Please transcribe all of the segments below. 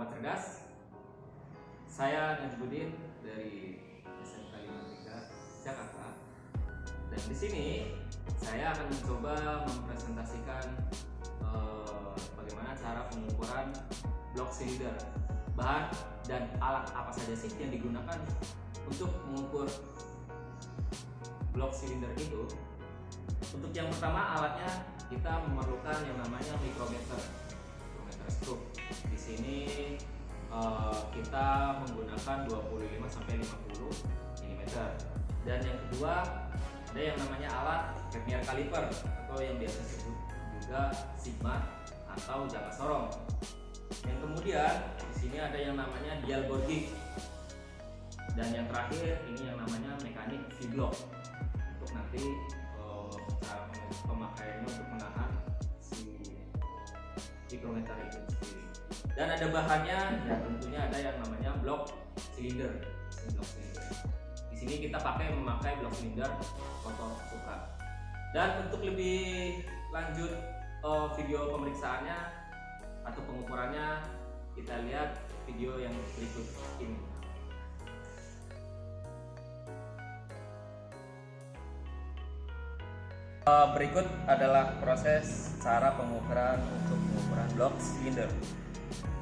Sahabat Cerdas, saya Najibudin dari SMK 53 Jakarta. Dan di sini saya akan mencoba mempresentasikan bagaimana cara pengukuran blok silinder, bahan dan alat apa saja sih yang digunakan untuk mengukur blok silinder itu. Untuk yang pertama, alatnya kita memerlukan yang namanya mikrometer stroke. Di sini kita menggunakan 25 sampai 50 mm. Dan yang kedua, ada yang namanya alat vernier caliper atau yang biasa disebut juga sigma atau jangka sorong. Yang kemudian di sini ada yang namanya dial bore gauge. Dan yang terakhir ini yang namanya mekanik V-block untuk nanti cara pemakaiannya untuk menahan si mikrometer itu sendiri. Dan ada bahannya, ya tentunya ada yang namanya blok silinder. Di sini kita memakai blok silinder kotor Supra. Dan untuk lebih lanjut video pemeriksaannya atau pengukurannya, kita lihat video yang berikut ini. Berikut adalah proses cara pengukuran untuk pengukuran blok silinder.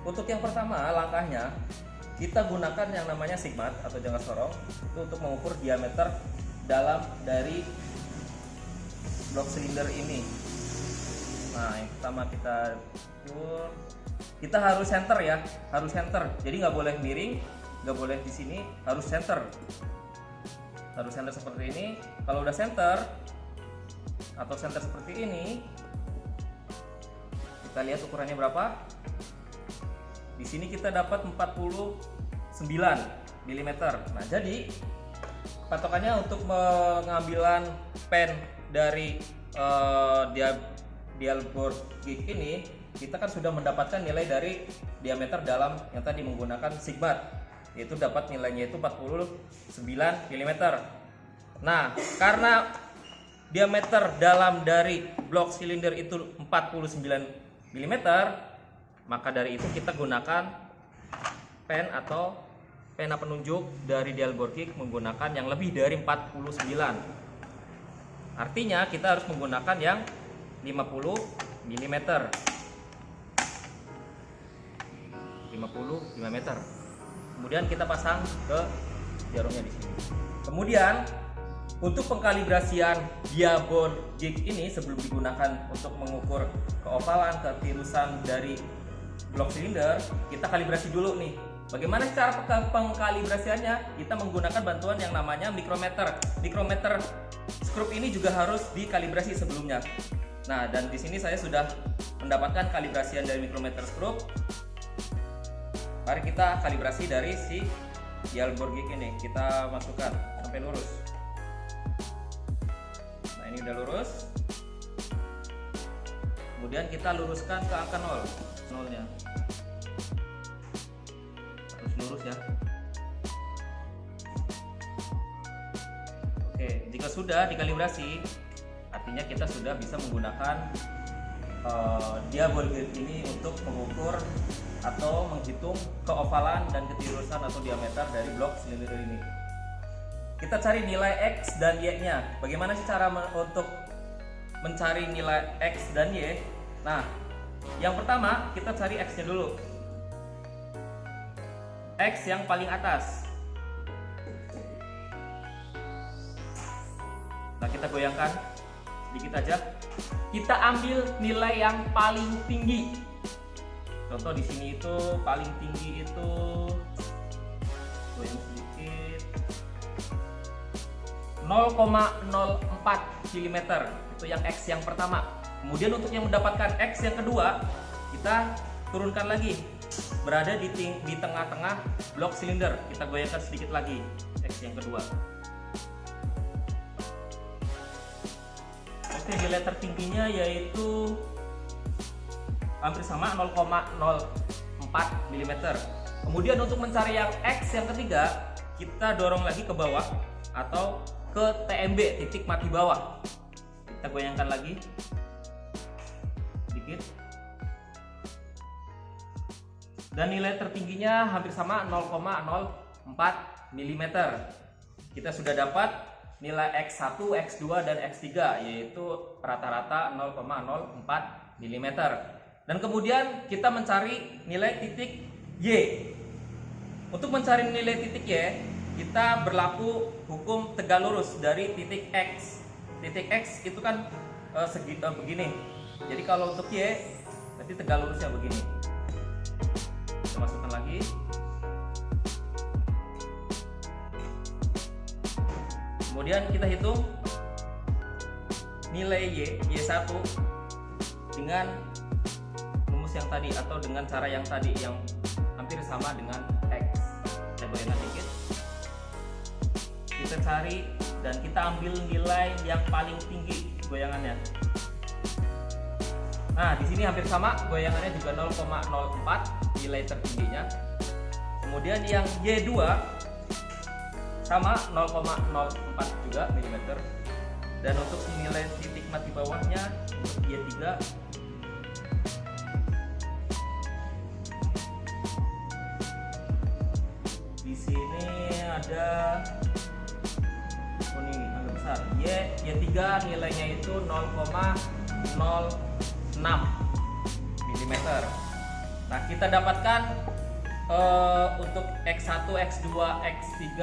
Untuk yang pertama, langkahnya kita gunakan yang namanya sigmat atau jangka sorong itu untuk mengukur diameter dalam dari blok silinder ini. Nah, yang pertama kita harus center ya, harus center. Jadi nggak boleh miring, nggak boleh di sini, harus center. Harus center seperti ini. Kalau udah center atau center seperti ini, kita lihat ukurannya berapa. Di sini kita dapat 49 mm. Nah, jadi patokannya untuk pengambilan pen dari dial bore gauge ini, kita kan sudah mendapatkan nilai dari diameter dalam yang tadi menggunakan sigmat, yaitu dapat nilainya itu 49 mm. Nah, karena diameter dalam dari blok silinder itu 49 mm, maka dari itu kita gunakan pen atau pena penunjuk dari dial bore gauge menggunakan yang lebih dari 49. Artinya kita harus menggunakan yang 50 mm. 55 mm. Kemudian kita pasang ke jarumnya di sini. Kemudian untuk pengkalibrasian dial bore gauge ini sebelum digunakan untuk mengukur keovalan, ketirusan dari blok silinder, kita kalibrasi dulu nih. Bagaimana cara pengkalibrasiannya? Kita menggunakan bantuan yang namanya mikrometer. Mikrometer skrup ini juga harus dikalibrasi sebelumnya. Nah, dan di sini saya sudah mendapatkan kalibrasian dari mikrometer skrup. Mari kita kalibrasi dari si dial bore gauge ini. Kita masukkan sampai lurus. Nah, ini udah lurus. Kemudian kita luruskan ke angka 0-nya. Harus lurus ya. Oke, jika sudah dikalibrasi, artinya kita sudah bisa menggunakan dial bore gauge ini untuk mengukur atau menghitung keovalan dan ketirusan atau diameter dari blok silinder ini. Kita cari nilai X dan Y-nya. Bagaimana sih cara untuk mencari nilai X dan Y? Nah, yang pertama kita cari X-nya dulu. X yang paling atas. Nah, kita goyangkan sedikit aja. Kita ambil nilai yang paling tinggi. Contoh di sini itu paling tinggi itu goyang sedikit 0,04 mm. Itu yang X yang pertama. Kemudian untuk yang mendapatkan X yang kedua, kita turunkan lagi, berada di tengah-tengah blok silinder. Kita goyangkan sedikit lagi X yang kedua. Oke, nilai tertingginya yaitu hampir sama 0,04 mm. Kemudian untuk mencari yang X yang ketiga, kita dorong lagi ke bawah atau ke TMB, titik mati bawah. Kita goyangkan lagi sedikit. dan nilai tertingginya hampir sama 0,04 mm. Kita sudah dapat nilai X1, X2 dan X3 yaitu rata-rata 0,04 mm. Dan kemudian kita mencari nilai titik Y. Untuk mencari nilai titik Y, kita berlaku hukum tegak lurus dari titik X. Titik X itu kan begini. Jadi kalau untuk Y, berarti tegak lurusnya begini. Kita masukkan lagi. Kemudian kita hitung nilai Y1 dengan rumus yang tadi atau dengan cara yang tadi yang hampir sama dengan X. Saya goyangkan dikit. Kita cari dan kita ambil nilai yang paling tinggi goyangannya. Nah, di sini hampir sama, goyangannya juga 0,04 nilai tertingginya. Kemudian yang Y2 sama 0,04 juga mm. Dan untuk nilai titik mati bawahnya untuk Y3 di sini ada ini agak besar. Y3 nilainya itu 0,06 mm. Nah, kita dapatkan untuk X1, X2, X3.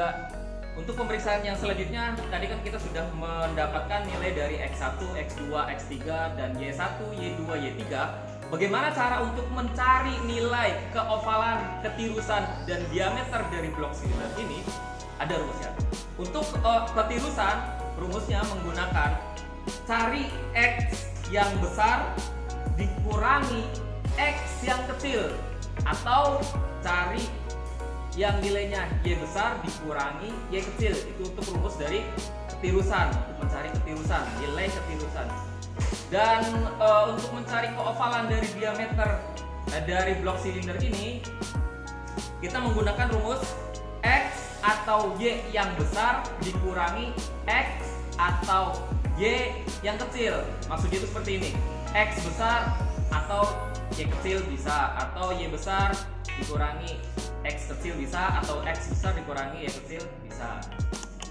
Untuk pemeriksaan yang selanjutnya, tadi kan kita sudah mendapatkan nilai dari X1, X2, X3 dan Y1, Y2, Y3. Bagaimana cara untuk mencari nilai keovalan, ketirusan dan diameter dari blok silinder ini? Ada rumusnya. Untuk ketirusan, rumusnya menggunakan cari X yang besar dikurangi X yang kecil, atau cari yang nilainya Y besar dikurangi Y kecil. Itu untuk rumus dari ketirusan, untuk mencari ketirusan, nilai ketirusan. Dan untuk mencari keovalan dari diameter dari blok silinder ini, kita menggunakan rumus X atau Y yang besar dikurangi X atau Y yang kecil. Maksudnya itu seperti ini, X besar atau Y kecil bisa, atau Y besar dikurangi X kecil bisa, atau X besar dikurangi Y kecil bisa.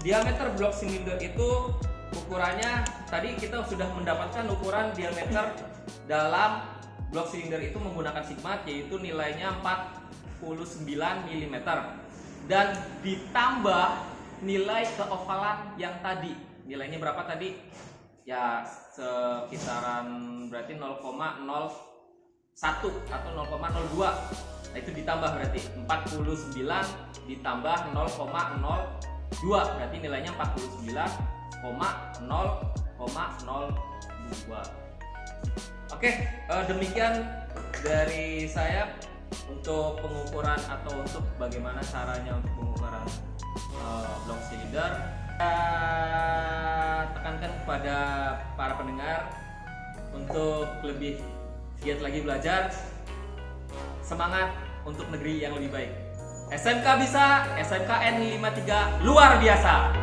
Diameter blok silinder itu ukurannya, tadi kita sudah mendapatkan ukuran diameter dalam blok silinder itu menggunakan sigma, yaitu nilainya 49 mm. Dan ditambah nilai keovalan yang tadi. Nilainya berapa tadi? Ya sekitaran berarti 0,01 atau 0,02. Nah, itu ditambah berarti 49 ditambah 0,02 berarti nilainya 49,0,02. Oke, demikian dari saya untuk pengukuran atau untuk bagaimana caranya untuk pengukuran blok silinder. Tekankan kepada para pendengar untuk lebih giat lagi belajar, semangat untuk negeri yang lebih baik. SMK bisa, SMK N53 luar biasa.